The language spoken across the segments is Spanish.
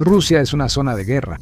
Rusia es una zona de guerra.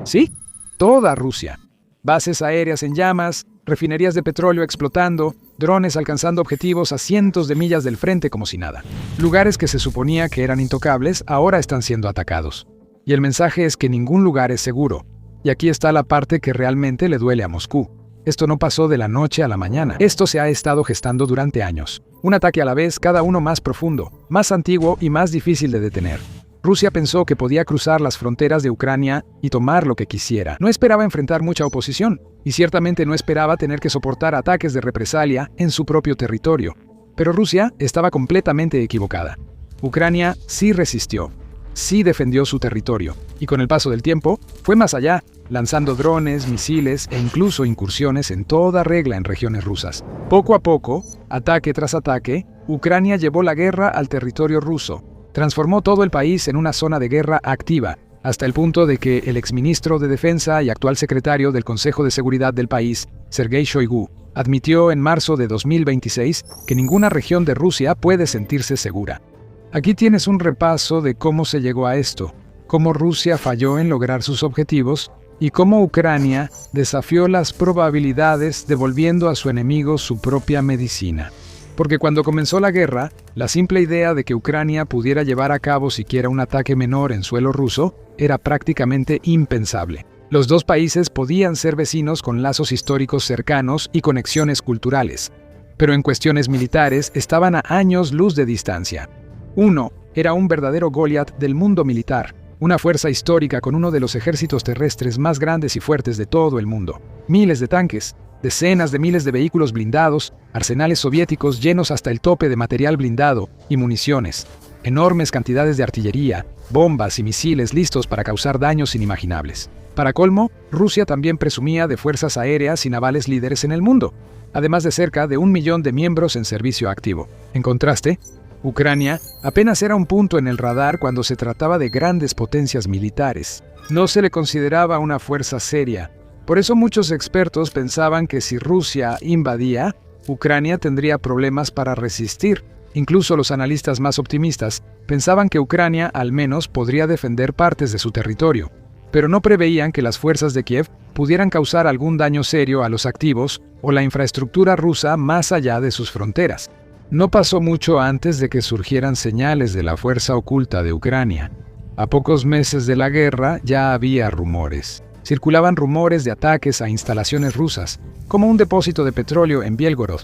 Sí, toda Rusia. Bases aéreas en llamas, refinerías de petróleo explotando, drones alcanzando objetivos a cientos de millas del frente como si nada. Lugares que se suponía que eran intocables ahora están siendo atacados. Y el mensaje es que ningún lugar es seguro. Y aquí está la parte que realmente le duele a Moscú. Esto no pasó de la noche a la mañana. Esto se ha estado gestando durante años. Un ataque a la vez, cada uno más profundo, más antiguo y más difícil de detener. Rusia pensó que podía cruzar las fronteras de Ucrania y tomar lo que quisiera. No esperaba enfrentar mucha oposición, y ciertamente no esperaba tener que soportar ataques de represalia en su propio territorio. Pero Rusia estaba completamente equivocada. Ucrania sí resistió, sí defendió su territorio, y con el paso del tiempo, fue más allá, lanzando drones, misiles e incluso incursiones en toda regla en regiones rusas. Poco a poco, ataque tras ataque, Ucrania llevó la guerra al territorio ruso. Transformó todo el país en una zona de guerra activa, hasta el punto de que el exministro de Defensa y actual secretario del Consejo de Seguridad del país, Sergei Shoigu, admitió en marzo de 2026 que ninguna región de Rusia puede sentirse segura. Aquí tienes un repaso de cómo se llegó a esto, cómo Rusia falló en lograr sus objetivos y cómo Ucrania desafió las probabilidades devolviendo a su enemigo su propia medicina. Porque cuando comenzó la guerra, la simple idea de que Ucrania pudiera llevar a cabo siquiera un ataque menor en suelo ruso era prácticamente impensable. Los dos países podían ser vecinos con lazos históricos cercanos y conexiones culturales, pero en cuestiones militares estaban a años luz de distancia. Uno era un verdadero Goliat del mundo militar, una fuerza histórica con uno de los ejércitos terrestres más grandes y fuertes de todo el mundo. Miles de tanques, decenas de miles de vehículos blindados, arsenales soviéticos llenos hasta el tope de material blindado y municiones, enormes cantidades de artillería, bombas y misiles listos para causar daños inimaginables. Para colmo, Rusia también presumía de fuerzas aéreas y navales líderes en el mundo, además de cerca de 1 millón de miembros en servicio activo. En contraste, Ucrania apenas era un punto en el radar cuando se trataba de grandes potencias militares. No se le consideraba una fuerza seria. Por eso muchos expertos pensaban que si Rusia invadía, Ucrania tendría problemas para resistir. Incluso los analistas más optimistas pensaban que Ucrania al menos podría defender partes de su territorio, pero no preveían que las fuerzas de Kiev pudieran causar algún daño serio a los activos o la infraestructura rusa más allá de sus fronteras. No pasó mucho antes de que surgieran señales de la fuerza oculta de Ucrania. A pocos meses de la guerra ya había rumores. Circulaban rumores de ataques a instalaciones rusas, como un depósito de petróleo en Bielgorod,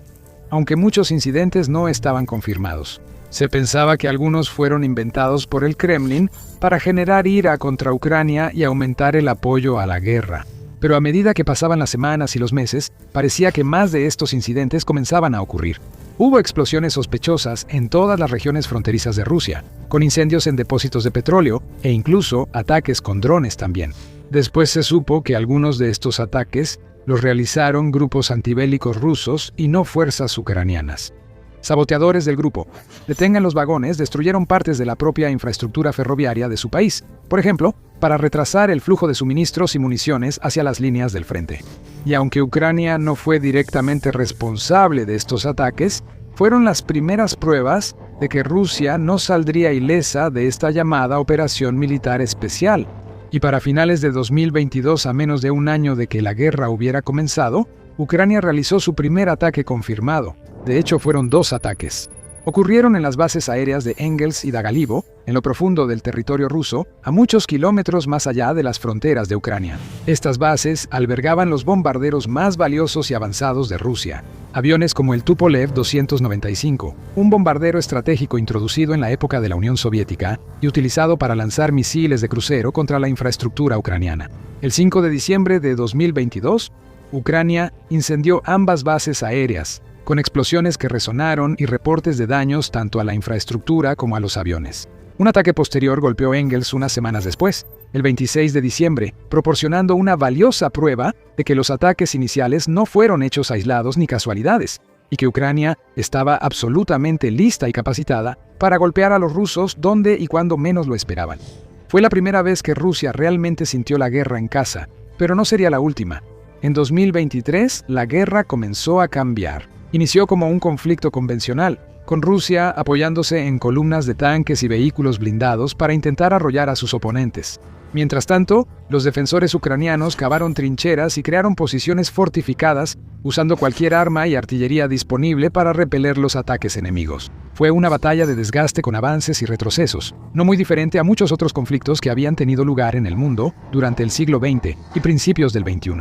aunque muchos incidentes no estaban confirmados. Se pensaba que algunos fueron inventados por el Kremlin para generar ira contra Ucrania y aumentar el apoyo a la guerra. Pero a medida que pasaban las semanas y los meses, parecía que más de estos incidentes comenzaban a ocurrir. Hubo explosiones sospechosas en todas las regiones fronterizas de Rusia, con incendios en depósitos de petróleo e incluso ataques con drones también. Después se supo que algunos de estos ataques los realizaron grupos antibélicos rusos y no fuerzas ucranianas. Saboteadores del grupo detengan los vagones destruyeron partes de la propia infraestructura ferroviaria de su país, por ejemplo, para retrasar el flujo de suministros y municiones hacia las líneas del frente. Y aunque Ucrania no fue directamente responsable de estos ataques, fueron las primeras pruebas de que Rusia no saldría ilesa de esta llamada operación militar especial. Y para finales de 2022, a menos de un año de que la guerra hubiera comenzado, Ucrania realizó su primer ataque confirmado. De hecho, fueron 2 ataques. Ocurrieron en las bases aéreas de Engels y Dagalivo, en lo profundo del territorio ruso, a muchos kilómetros más allá de las fronteras de Ucrania. Estas bases albergaban los bombarderos más valiosos y avanzados de Rusia. Aviones como el Tupolev 295, un bombardero estratégico introducido en la época de la Unión Soviética y utilizado para lanzar misiles de crucero contra la infraestructura ucraniana. El 5 de diciembre de 2022, Ucrania incendió ambas bases aéreas, con explosiones que resonaron y reportes de daños tanto a la infraestructura como a los aviones. Un ataque posterior golpeó Engels unas semanas después, el 26 de diciembre, proporcionando una valiosa prueba de que los ataques iniciales no fueron hechos aislados ni casualidades, y que Ucrania estaba absolutamente lista y capacitada para golpear a los rusos donde y cuando menos lo esperaban. Fue la primera vez que Rusia realmente sintió la guerra en casa, pero no sería la última. En 2023, la guerra comenzó a cambiar. Inició como un conflicto convencional, con Rusia apoyándose en columnas de tanques y vehículos blindados para intentar arrollar a sus oponentes. Mientras tanto, los defensores ucranianos cavaron trincheras y crearon posiciones fortificadas, usando cualquier arma y artillería disponible para repeler los ataques enemigos. Fue una batalla de desgaste con avances y retrocesos, no muy diferente a muchos otros conflictos que habían tenido lugar en el mundo durante el siglo XX y principios del XXI.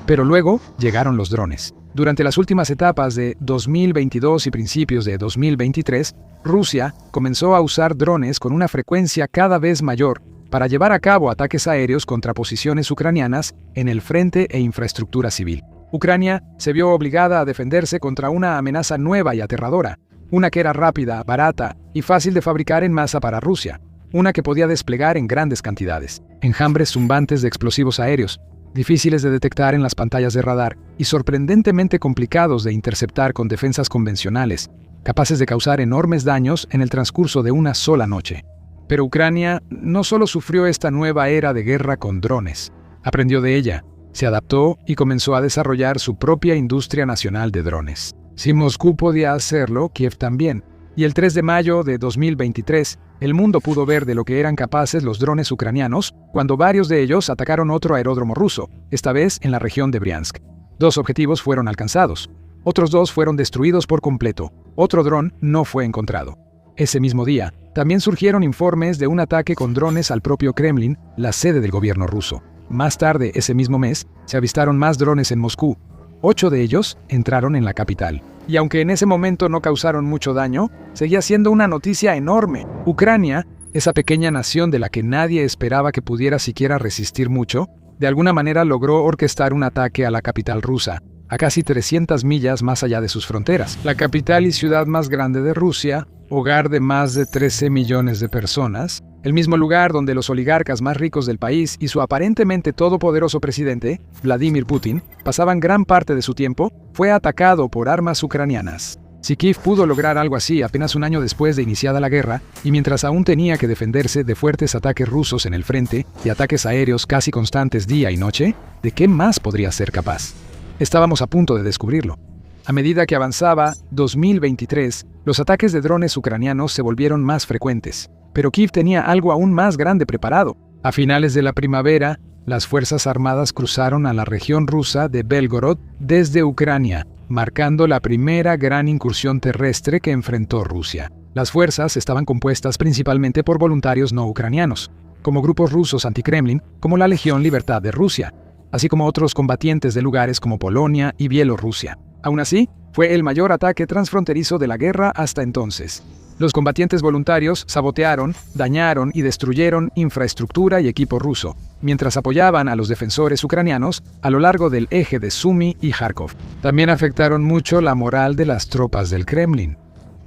Pero luego llegaron los drones. Durante las últimas etapas de 2022 y principios de 2023, Rusia comenzó a usar drones con una frecuencia cada vez mayor para llevar a cabo ataques aéreos contra posiciones ucranianas en el frente e infraestructura civil. Ucrania se vio obligada a defenderse contra una amenaza nueva y aterradora, una que era rápida, barata y fácil de fabricar en masa para Rusia, una que podía desplegar en grandes cantidades, enjambres zumbantes de explosivos aéreos, difíciles de detectar en las pantallas de radar y sorprendentemente complicados de interceptar con defensas convencionales, capaces de causar enormes daños en el transcurso de una sola noche. Pero Ucrania no solo sufrió esta nueva era de guerra con drones, aprendió de ella, se adaptó y comenzó a desarrollar su propia industria nacional de drones. Si Moscú podía hacerlo, Kiev también. Y el 3 de mayo de 2023, el mundo pudo ver de lo que eran capaces los drones ucranianos cuando varios de ellos atacaron otro aeródromo ruso, esta vez en la región de Briansk. 2 objetivos fueron alcanzados. Otros 2 fueron destruidos por completo. Otro dron no fue encontrado. Ese mismo día, también surgieron informes de un ataque con drones al propio Kremlin, la sede del gobierno ruso. Más tarde, ese mismo mes, se avistaron más drones en Moscú. 8 de ellos entraron en la capital. Y aunque en ese momento no causaron mucho daño, seguía siendo una noticia enorme. Ucrania, esa pequeña nación de la que nadie esperaba que pudiera siquiera resistir mucho, de alguna manera logró orquestar un ataque a la capital rusa, a casi 300 millas más allá de sus fronteras. La capital y ciudad más grande de Rusia, hogar de más de 13 millones de personas, el mismo lugar donde los oligarcas más ricos del país y su aparentemente todopoderoso presidente, Vladimir Putin, pasaban gran parte de su tiempo, fue atacado por armas ucranianas. Si Kiev pudo lograr algo así apenas un año después de iniciada la guerra, y mientras aún tenía que defenderse de fuertes ataques rusos en el frente y ataques aéreos casi constantes día y noche, ¿de qué más podría ser capaz? Estábamos a punto de descubrirlo. A medida que avanzaba 2023, los ataques de drones ucranianos se volvieron más frecuentes, pero Kiev tenía algo aún más grande preparado. A finales de la primavera, las Fuerzas Armadas cruzaron a la región rusa de Belgorod desde Ucrania, marcando la primera gran incursión terrestre que enfrentó Rusia. Las fuerzas estaban compuestas principalmente por voluntarios no ucranianos, como grupos rusos anti-Kremlin, como la Legión Libertad de Rusia, así como otros combatientes de lugares como Polonia y Bielorrusia. Aún así, fue el mayor ataque transfronterizo de la guerra hasta entonces. Los combatientes voluntarios sabotearon, dañaron y destruyeron infraestructura y equipo ruso, mientras apoyaban a los defensores ucranianos a lo largo del eje de Sumy y Kharkov. También afectaron mucho la moral de las tropas del Kremlin.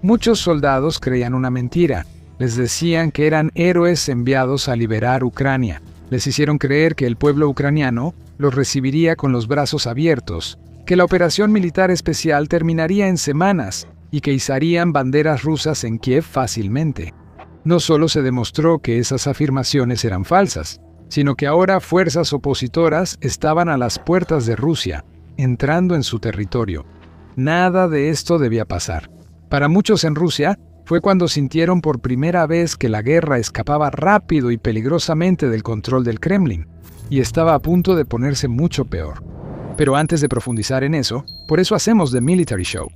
Muchos soldados creían una mentira. Les decían que eran héroes enviados a liberar Ucrania. Les hicieron creer que el pueblo ucraniano los recibiría con los brazos abiertos, que la operación militar especial terminaría en semanas y que izarían banderas rusas en Kiev fácilmente. No solo se demostró que esas afirmaciones eran falsas, sino que ahora fuerzas opositoras estaban a las puertas de Rusia, entrando en su territorio. Nada de esto debía pasar. Para muchos en Rusia, fue cuando sintieron por primera vez que la guerra escapaba rápido y peligrosamente del control del Kremlin, y estaba a punto de ponerse mucho peor. Pero antes de profundizar en eso, por eso hacemos The Military Show,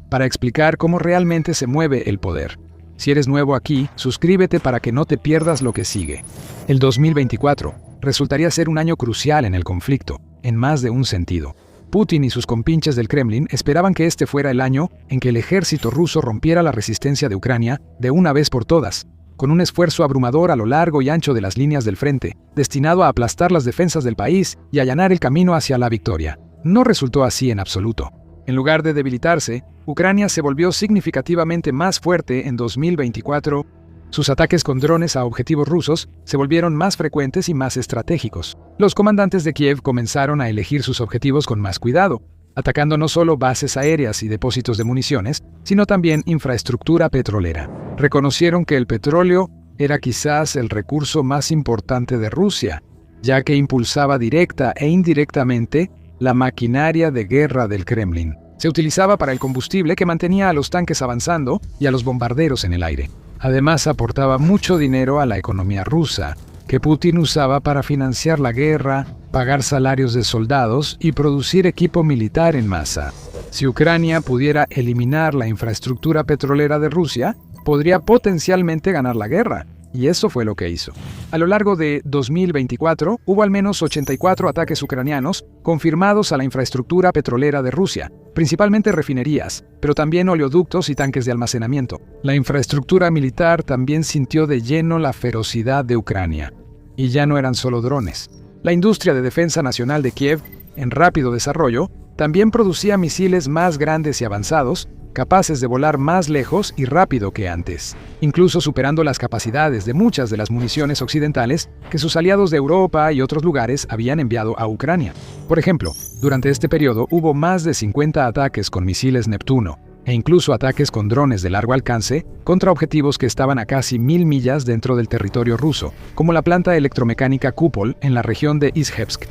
para explicar cómo realmente se mueve el poder. Si eres nuevo aquí, suscríbete para que no te pierdas lo que sigue. El 2024 resultaría ser un año crucial en el conflicto, en más de un sentido. Putin y sus compinches del Kremlin esperaban que este fuera el año en que el ejército ruso rompiera la resistencia de Ucrania de una vez por todas, con un esfuerzo abrumador a lo largo y ancho de las líneas del frente, destinado a aplastar las defensas del país y allanar el camino hacia la victoria. No resultó así en absoluto. En lugar de debilitarse, Ucrania se volvió significativamente más fuerte en 2024. Sus ataques con drones a objetivos rusos se volvieron más frecuentes y más estratégicos. Los comandantes de Kiev comenzaron a elegir sus objetivos con más cuidado, atacando no solo bases aéreas y depósitos de municiones, sino también infraestructura petrolera. Reconocieron que el petróleo era quizás el recurso más importante de Rusia, ya que impulsaba directa e indirectamente la maquinaria de guerra del Kremlin. Se utilizaba para el combustible que mantenía a los tanques avanzando y a los bombarderos en el aire. Además, aportaba mucho dinero a la economía rusa, que Putin usaba para financiar la guerra, pagar salarios de soldados y producir equipo militar en masa. Si Ucrania pudiera eliminar la infraestructura petrolera de Rusia, podría potencialmente ganar la guerra. Y eso fue lo que hizo. A lo largo de 2024, hubo al menos 84 ataques ucranianos confirmados a la infraestructura petrolera de Rusia, principalmente refinerías, pero también oleoductos y tanques de almacenamiento. La infraestructura militar también sintió de lleno la ferocidad de Ucrania. Y ya no eran solo drones. La industria de defensa nacional de Kiev, en rápido desarrollo, también producía misiles más grandes y avanzados, capaces de volar más lejos y rápido que antes, incluso superando las capacidades de muchas de las municiones occidentales que sus aliados de Europa y otros lugares habían enviado a Ucrania. Por ejemplo, durante este periodo hubo más de 50 ataques con misiles Neptuno, e incluso ataques con drones de largo alcance contra objetivos que estaban a casi 1000 millas dentro del territorio ruso, como la planta electromecánica Kupol en la región de Izhevsk.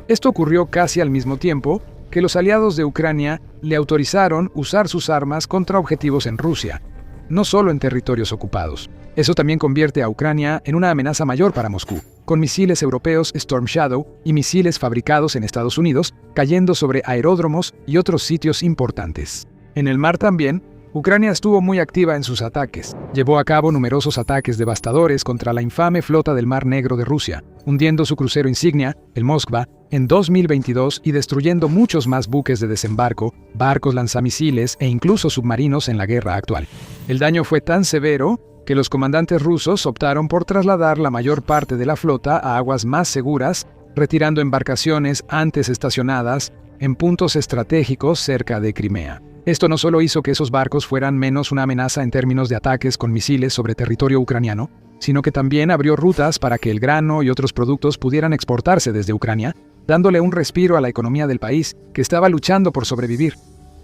Esto ocurrió casi al mismo tiempo que los aliados de Ucrania le autorizaron usar sus armas contra objetivos en Rusia, no solo en territorios ocupados. Eso también convierte a Ucrania en una amenaza mayor para Moscú, con misiles europeos Storm Shadow y misiles fabricados en Estados Unidos cayendo sobre aeródromos y otros sitios importantes. En el mar también, Ucrania estuvo muy activa en sus ataques. Llevó a cabo numerosos ataques devastadores contra la infame flota del Mar Negro de Rusia, hundiendo su crucero insignia, el Moskva, en 2022 y destruyendo muchos más buques de desembarco, barcos lanzamisiles e incluso submarinos en la guerra actual. El daño fue tan severo que los comandantes rusos optaron por trasladar la mayor parte de la flota a aguas más seguras, retirando embarcaciones antes estacionadas en puntos estratégicos cerca de Crimea. Esto no solo hizo que esos barcos fueran menos una amenaza en términos de ataques con misiles sobre territorio ucraniano, sino que también abrió rutas para que el grano y otros productos pudieran exportarse desde Ucrania, dándole un respiro a la economía del país, que estaba luchando por sobrevivir.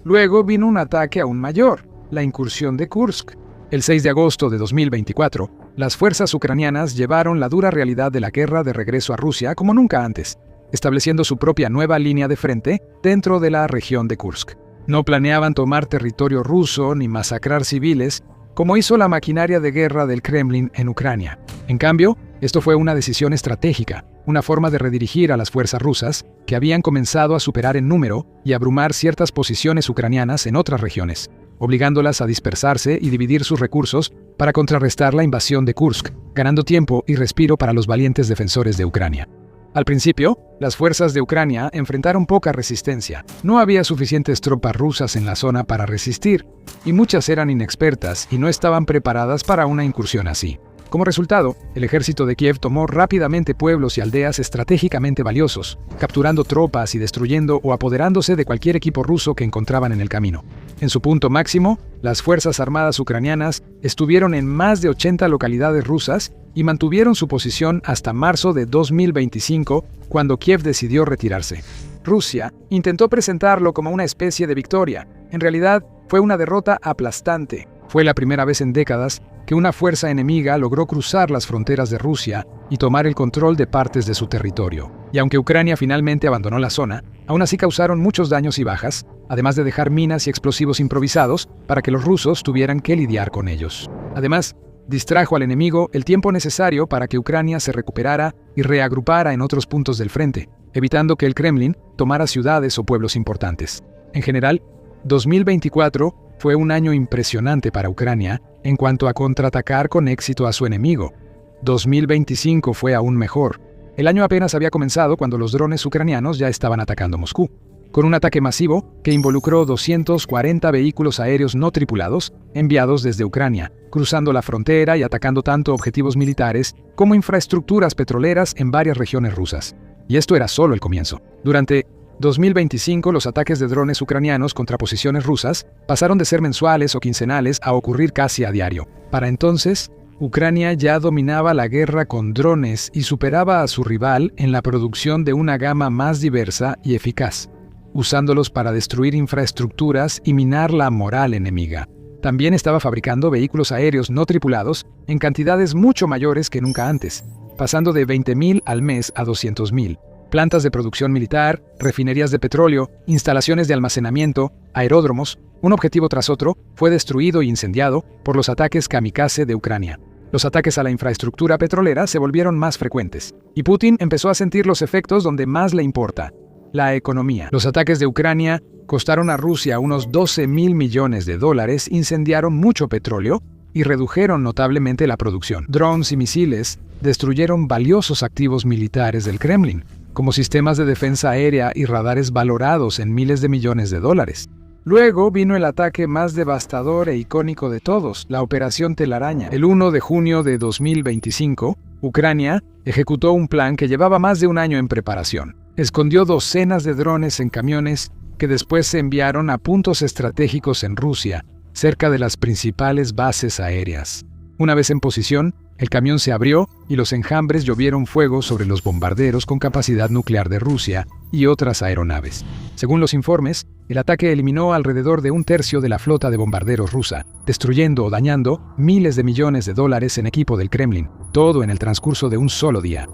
Luego vino un ataque aún mayor, la incursión de Kursk. El 6 de agosto de 2024, las fuerzas ucranianas llevaron la dura realidad de la guerra de regreso a Rusia como nunca antes, estableciendo su propia nueva línea de frente dentro de la región de Kursk. No planeaban tomar territorio ruso ni masacrar civiles, como hizo la maquinaria de guerra del Kremlin en Ucrania. En cambio, esto fue una decisión estratégica, una forma de redirigir a las fuerzas rusas, que habían comenzado a superar en número y abrumar ciertas posiciones ucranianas en otras regiones, obligándolas a dispersarse y dividir sus recursos para contrarrestar la invasión de Kursk, ganando tiempo y respiro para los valientes defensores de Ucrania. Al principio, las fuerzas de Ucrania enfrentaron poca resistencia. No había suficientes tropas rusas en la zona para resistir, y muchas eran inexpertas y no estaban preparadas para una incursión así. Como resultado, el ejército de Kiev tomó rápidamente pueblos y aldeas estratégicamente valiosos, capturando tropas y destruyendo o apoderándose de cualquier equipo ruso que encontraban en el camino. En su punto máximo, las fuerzas armadas ucranianas estuvieron en más de 80 localidades rusas y mantuvieron su posición hasta marzo de 2025, cuando Kiev decidió retirarse. Rusia intentó presentarlo como una especie de victoria. En realidad, fue una derrota aplastante. Fue la primera vez en décadas que una fuerza enemiga logró cruzar las fronteras de Rusia y tomar el control de partes de su territorio. Y aunque Ucrania finalmente abandonó la zona, aún así causaron muchos daños y bajas, además de dejar minas y explosivos improvisados para que los rusos tuvieran que lidiar con ellos. Además, distrajo al enemigo el tiempo necesario para que Ucrania se recuperara y reagrupara en otros puntos del frente, evitando que el Kremlin tomara ciudades o pueblos importantes. En general, 2024 fue un año impresionante para Ucrania en cuanto a contraatacar con éxito a su enemigo. 2025 fue aún mejor. El año apenas había comenzado cuando los drones ucranianos ya estaban atacando Moscú, con un ataque masivo que involucró 240 vehículos aéreos no tripulados enviados desde Ucrania, cruzando la frontera y atacando tanto objetivos militares como infraestructuras petroleras en varias regiones rusas. Y esto era solo el comienzo. Durante 2025, los ataques de drones ucranianos contra posiciones rusas pasaron de ser mensuales o quincenales a ocurrir casi a diario. Para entonces, Ucrania ya dominaba la guerra con drones y superaba a su rival en la producción de una gama más diversa y eficaz, usándolos para destruir infraestructuras y minar la moral enemiga. También estaba fabricando vehículos aéreos no tripulados en cantidades mucho mayores que nunca antes, pasando de 20.000 al mes a 200.000. Plantas de producción militar, refinerías de petróleo, instalaciones de almacenamiento, aeródromos, un objetivo tras otro, fue destruido e incendiado por los ataques kamikaze de Ucrania. Los ataques a la infraestructura petrolera se volvieron más frecuentes, y Putin empezó a sentir los efectos donde más le importa: la economía. Los ataques de Ucrania costaron a Rusia unos $12.000 millones, incendiaron mucho petróleo y redujeron notablemente la producción. Drones y misiles destruyeron valiosos activos militares del Kremlin, como sistemas de defensa aérea y radares valorados en miles de millones de dólares. Luego vino el ataque más devastador e icónico de todos, la Operación Telaraña. El 1 de junio de 2025, Ucrania ejecutó un plan que llevaba más de un año en preparación. Escondió docenas de drones en camiones que después se enviaron a puntos estratégicos en Rusia, cerca de las principales bases aéreas. Una vez en posición, el camión se abrió y los enjambres llovieron fuego sobre los bombarderos con capacidad nuclear de Rusia y otras aeronaves. Según los informes, el ataque eliminó alrededor de un tercio de la flota de bombarderos rusa, destruyendo o dañando miles de millones de dólares en equipo del Kremlin, todo en el transcurso de un solo día.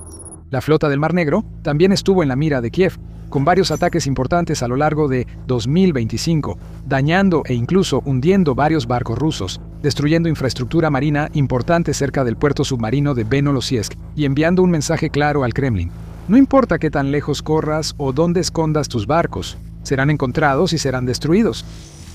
La flota del Mar Negro también estuvo en la mira de Kiev, con varios ataques importantes a lo largo de 2025, dañando e incluso hundiendo varios barcos rusos, destruyendo infraestructura marina importante cerca del puerto submarino de Benolosiesk y enviando un mensaje claro al Kremlin: no importa qué tan lejos corras o dónde escondas tus barcos, serán encontrados y serán destruidos.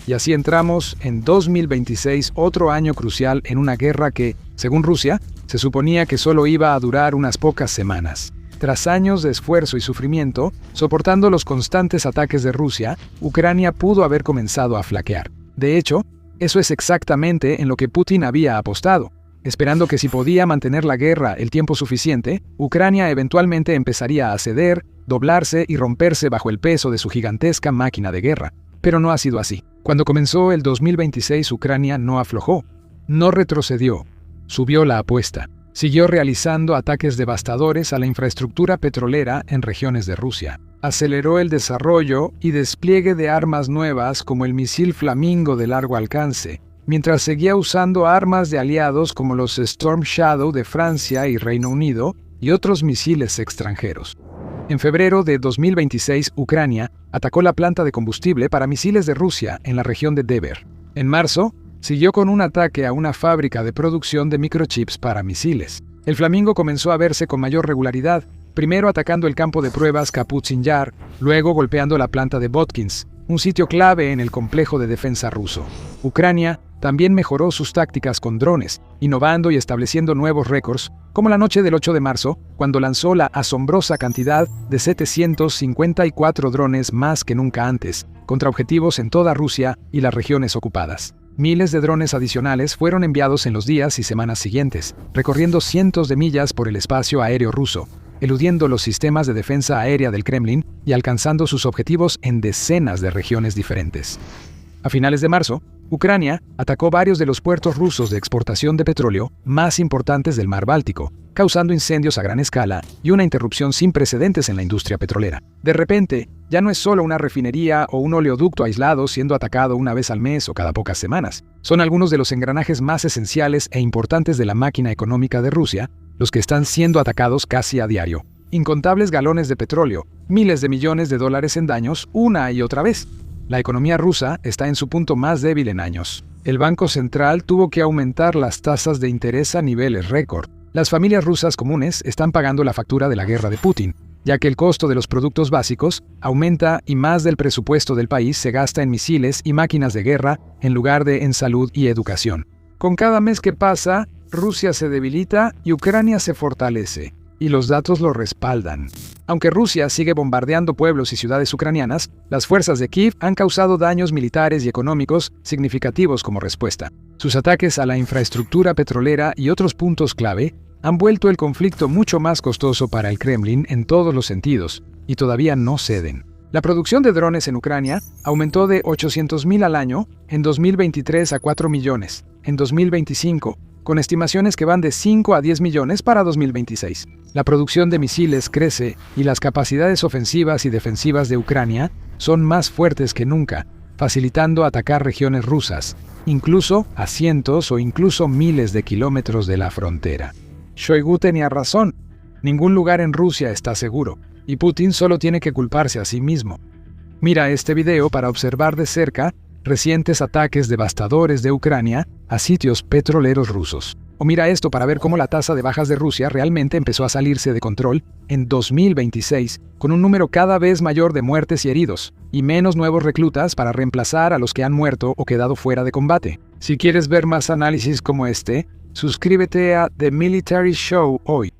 Y así entramos en 2026, otro año crucial en una guerra que, según Rusia, se suponía que solo iba a durar unas pocas semanas. Tras años de esfuerzo y sufrimiento, soportando los constantes ataques de Rusia, Ucrania pudo haber comenzado a flaquear. De hecho, eso es exactamente en lo que Putin había apostado, esperando que si podía mantener la guerra el tiempo suficiente, Ucrania eventualmente empezaría a ceder, doblarse y romperse bajo el peso de su gigantesca máquina de guerra. Pero no ha sido así. Cuando comenzó el 2026, Ucrania no aflojó, no retrocedió, subió la apuesta. Siguió realizando ataques devastadores a la infraestructura petrolera en regiones de Rusia. Aceleró el desarrollo y despliegue de armas nuevas como el misil Flamingo de largo alcance, mientras seguía usando armas de aliados como los Storm Shadow de Francia y Reino Unido y otros misiles extranjeros. En febrero de 2026, Ucrania atacó la planta de combustible para misiles de Rusia en la región de Tver. En marzo, siguió con un ataque a una fábrica de producción de microchips para misiles. El Flamingo comenzó a verse con mayor regularidad, primero atacando el campo de pruebas Kapustin Yar, luego golpeando la planta de Votkins, un sitio clave en el complejo de defensa ruso. Ucrania también mejoró sus tácticas con drones, innovando y estableciendo nuevos récords, como la noche del 8 de marzo, cuando lanzó la asombrosa cantidad de 754 drones más que nunca antes, contra objetivos en toda Rusia y las regiones ocupadas. Miles de drones adicionales fueron enviados en los días y semanas siguientes, recorriendo cientos de millas por el espacio aéreo ruso, eludiendo los sistemas de defensa aérea del Kremlin y alcanzando sus objetivos en decenas de regiones diferentes. A finales de marzo, Ucrania atacó varios de los puertos rusos de exportación de petróleo más importantes del Mar Báltico, causando incendios a gran escala y una interrupción sin precedentes en la industria petrolera. De repente, ya no es solo una refinería o un oleoducto aislado siendo atacado una vez al mes o cada pocas semanas. Son algunos de los engranajes más esenciales e importantes de la máquina económica de Rusia los que están siendo atacados casi a diario. Incontables galones de petróleo, miles de millones de dólares en daños una y otra vez. La economía rusa está en su punto más débil en años. El Banco Central tuvo que aumentar las tasas de interés a niveles récord. Las familias rusas comunes están pagando la factura de la guerra de Putin, ya que el costo de los productos básicos aumenta y más del presupuesto del país se gasta en misiles y máquinas de guerra en lugar de en salud y educación. Con cada mes que pasa, Rusia se debilita y Ucrania se fortalece, y los datos lo respaldan. Aunque Rusia sigue bombardeando pueblos y ciudades ucranianas, las fuerzas de Kiev han causado daños militares y económicos significativos como respuesta. Sus ataques a la infraestructura petrolera y otros puntos clave han vuelto el conflicto mucho más costoso para el Kremlin en todos los sentidos, y todavía no ceden. La producción de drones en Ucrania aumentó de 800.000 al año en 2023 a 4 millones en 2025, con estimaciones que van de 5 a 10 millones para 2026. La producción de misiles crece y las capacidades ofensivas y defensivas de Ucrania son más fuertes que nunca, facilitando atacar regiones rusas, incluso a cientos o incluso miles de kilómetros de la frontera. Shoigu tenía razón. Ningún lugar en Rusia está seguro. y Putin solo tiene que culparse a sí mismo. Mira este video para observar de cerca recientes ataques devastadores de Ucrania a sitios petroleros rusos. O mira esto para ver cómo la tasa de bajas de Rusia realmente empezó a salirse de control en 2026, con un número cada vez mayor de muertes y heridos, y menos nuevos reclutas para reemplazar a los que han muerto o quedado fuera de combate. Si quieres ver más análisis como este, suscríbete a The Military Show hoy.